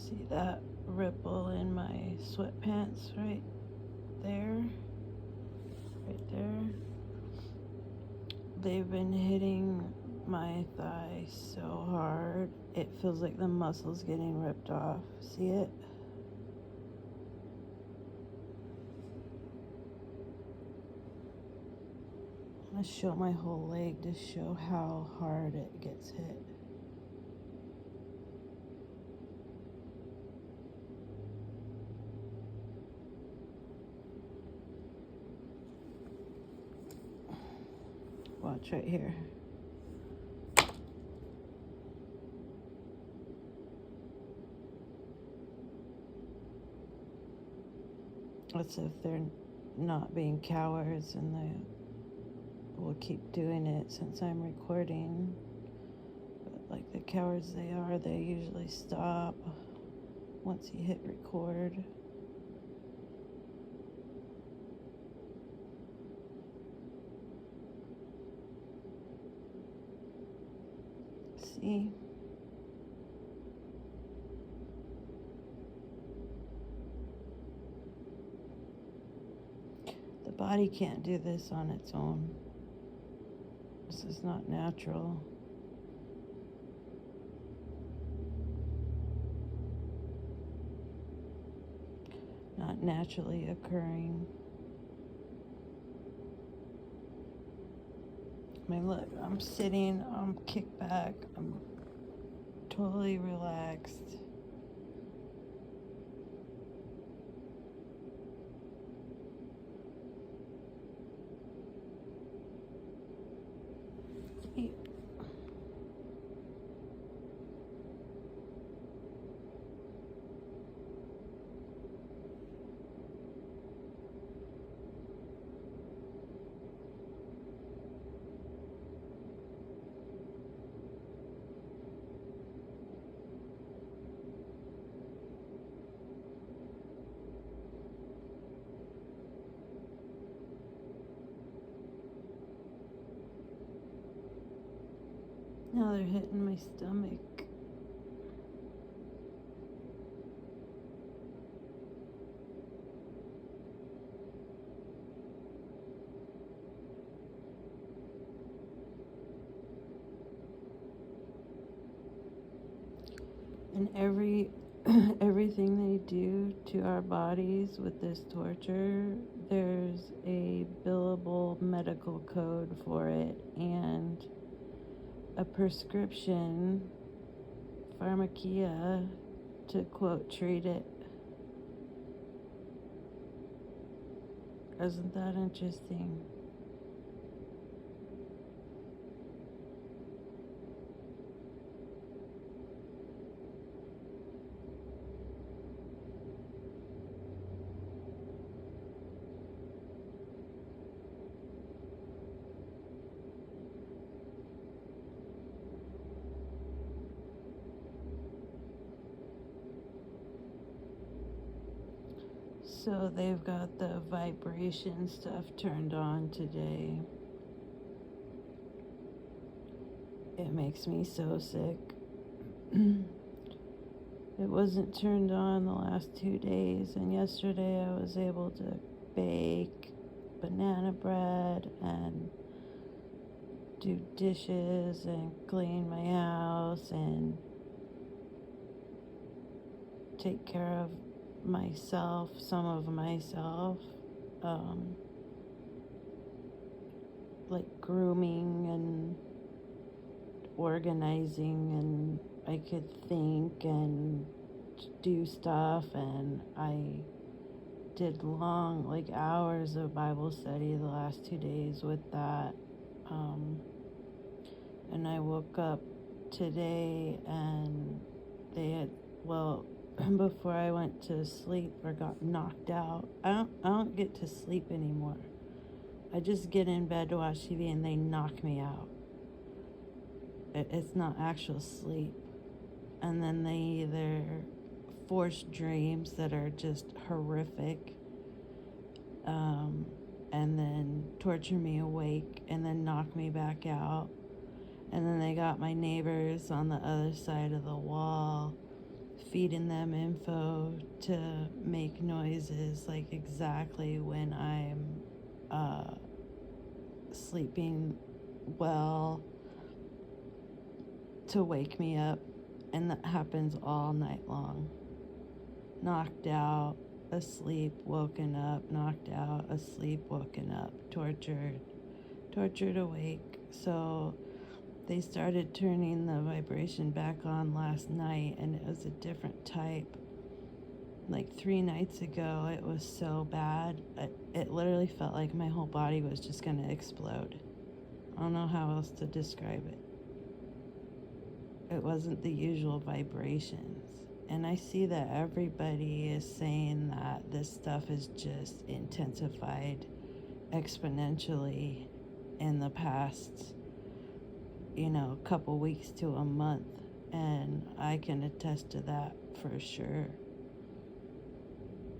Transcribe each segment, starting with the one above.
See that ripple in my sweatpants right there? Right there. They've been hitting my thigh so hard, it feels like the muscle's getting ripped off. See it? I'm gonna show my whole leg to show how hard it gets hit. Watch right here. That's if they're not being cowards, and they will keep doing it since I'm recording. But like the cowards they are, they usually stop once you hit record. See? The body can't do this on its own. This is not natural. Not naturally occurring. I mean, look, I'm sitting, I'm kicked back, I'm totally relaxed. Now they're hitting my stomach. And everything they do to our bodies with this torture, there's a billable medical code for it and a prescription pharmacia to, quote, treat it. Isn't that interesting? So they've got the vibration stuff turned on today. It makes me so sick. It wasn't turned on the last 2 days, and yesterday I was able to bake banana bread and do dishes and clean my house and take care of myself, some of myself, like grooming and organizing, and I could think and do stuff, and I did long, like hours of Bible study the last 2 days with that, and I woke up today and they had, well, before I went to sleep or got knocked out. I don't get to sleep anymore. I just get in bed to watch TV and they knock me out. It's not actual sleep. And then they either force dreams that are just horrific, and then torture me awake and then knock me back out. And then they got my neighbors on the other side of the wall feeding them info to make noises like exactly when I'm sleeping well to wake me up, and that happens all night long. Knocked out, asleep, woken up, knocked out, asleep, woken up, tortured awake. So they started turning the vibration back on last night, and it was a different type. Like 3 nights ago, it was so bad. It literally felt like my whole body was just going to explode. I don't know how else to describe it. It wasn't the usual vibrations. And I see that everybody is saying that this stuff is just intensified exponentially in the past, couple weeks to a month. And I can attest to that for sure.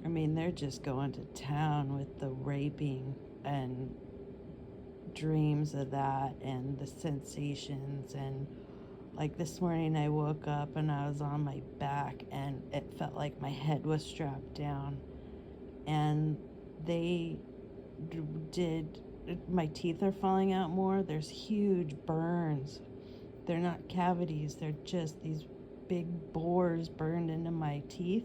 I mean, they're just going to town with the raping and dreams of that and the sensations. And like this morning I woke up and I was on my back and it felt like my head was strapped down, and they did, my teeth are falling out more. There's huge burns. They're not cavities, they're just these big bores burned into my teeth.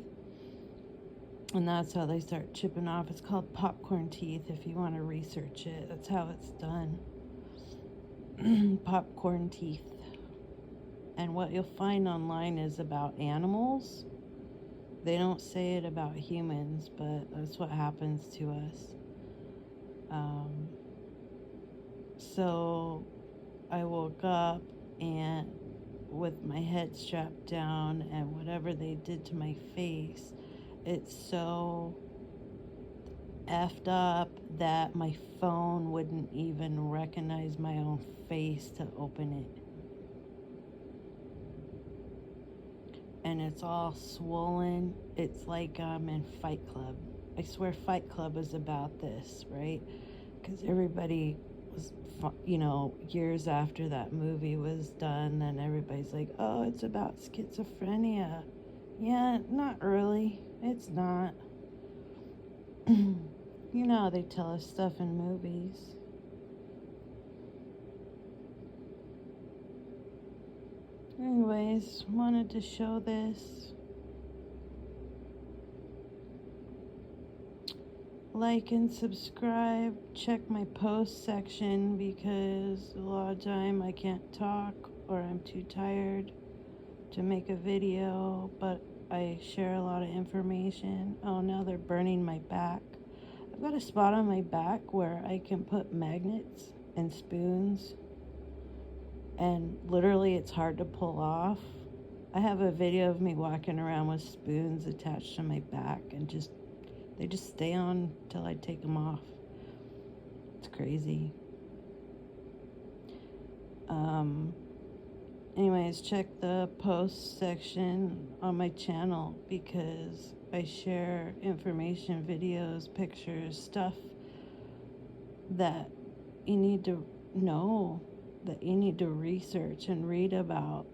And that's how they start chipping off. It's called popcorn teeth if you want to research it. That's how it's done. Popcorn teeth. And what you'll find online is about animals. They don't say it about humans, but that's what happens to us. So I woke up and with my head strapped down, and whatever they did to my face, it's so effed up that my phone wouldn't even recognize my own face to open it. And it's all swollen. It's like I'm in Fight Club. I swear Fight Club is about this, right? Because everybody was, years after that movie was done, then everybody's like, oh, it's about schizophrenia. Yeah, not really. It's not. How they tell us stuff in movies. Anyways, wanted to show this. Like and subscribe. Check my post section because a lot of time I can't talk or I'm too tired to make a video, but I share a lot of information. Oh, now they're burning my back. I've got a spot on my back where I can put magnets and spoons, and literally it's hard to pull off. I have a video of me walking around with spoons attached to my back, and they just stay on till I take them off. It's crazy. Anyways, check the post section on my channel because I share information, videos, pictures, stuff that you need to know, that you need to research and read about.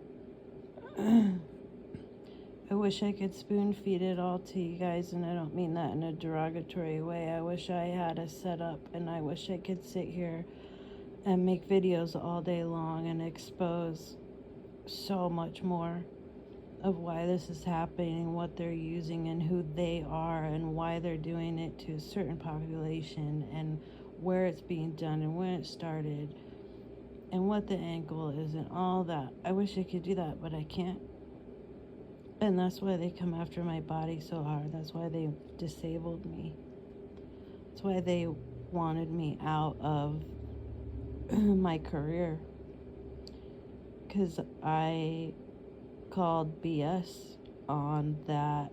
I wish I could spoon feed it all to you guys, and I don't mean that in a derogatory way. I wish I had a setup, and I wish I could sit here and make videos all day long and expose so much more of why this is happening, what they're using, and who they are, and why they're doing it to a certain population, and where it's being done, and when it started, and what the angle is, and all that. I wish I could do that, but I can't. And that's why they come after my body so hard. That's why they disabled me. That's why they wanted me out of my career. Because I called BS on that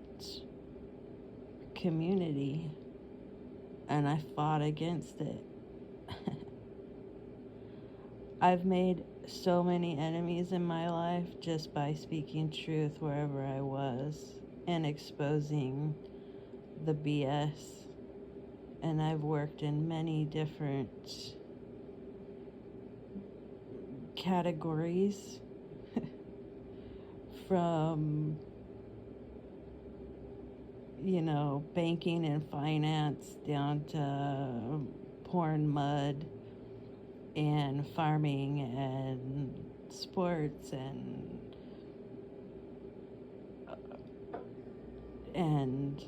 community, and I fought against it. I've made so many enemies in my life just by speaking truth wherever I was and exposing the BS. And I've worked in many different categories from banking and finance down to pouring mud and farming and sports and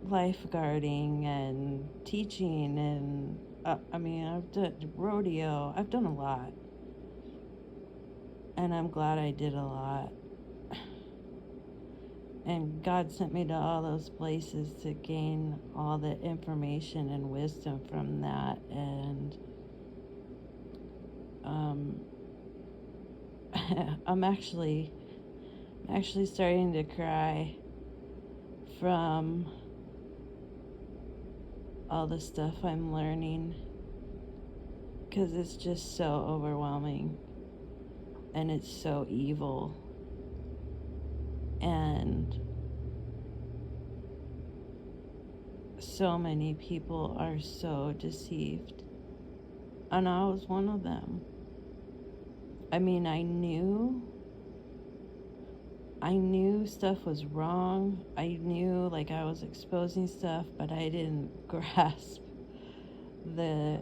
lifeguarding and teaching and I've done rodeo. I've done a lot, and I'm glad I did a lot. And God sent me to all those places to gain all the information and wisdom from that. And I'm actually starting to cry from all the stuff I'm learning, because it's just so overwhelming and it's so evil. And so many people are so deceived. And I was one of them. I mean, I knew stuff was wrong. I knew I was exposing stuff, but I didn't grasp the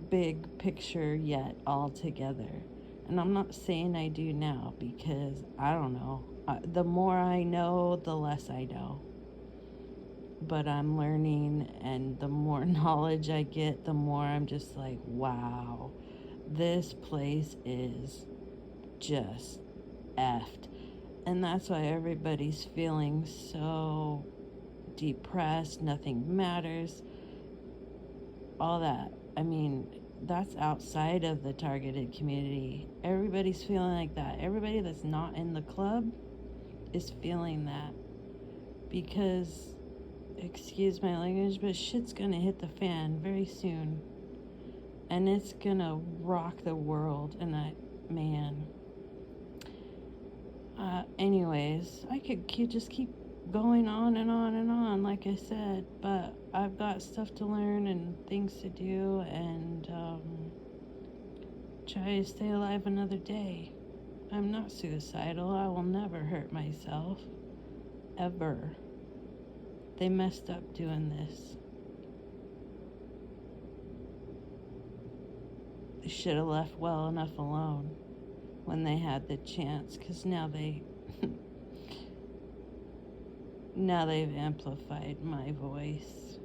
big picture yet altogether. And I'm not saying I do now, because I don't know. The more I know, the less I know. But I'm learning, and the more knowledge I get, the more I'm just like, wow, this place is just effed. And that's why everybody's feeling so depressed, nothing matters, all that. I mean, that's outside of the targeted community. Everybody's feeling like that. Everybody that's not in the club is feeling that, because, excuse my language, but shit's gonna hit the fan very soon, and it's gonna rock the world. And anyways, I could just keep going on and on and on, like I said, but I've got stuff to learn and things to do, and try to stay alive another day. I'm not suicidal. I will never hurt myself, ever. They messed up doing this. They should have left well enough alone when they had the chance, because now they've amplified my voice.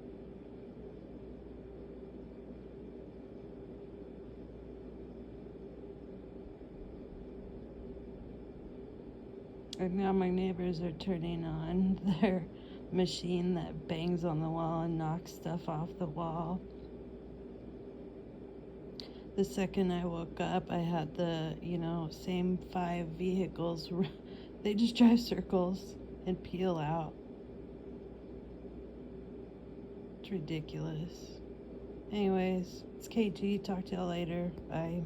And now my neighbors are turning on their machine that bangs on the wall and knocks stuff off the wall. The second I woke up, I had the, same 5 vehicles. They just drive circles and peel out. It's ridiculous. Anyways, it's KG. Talk to y'all later. Bye.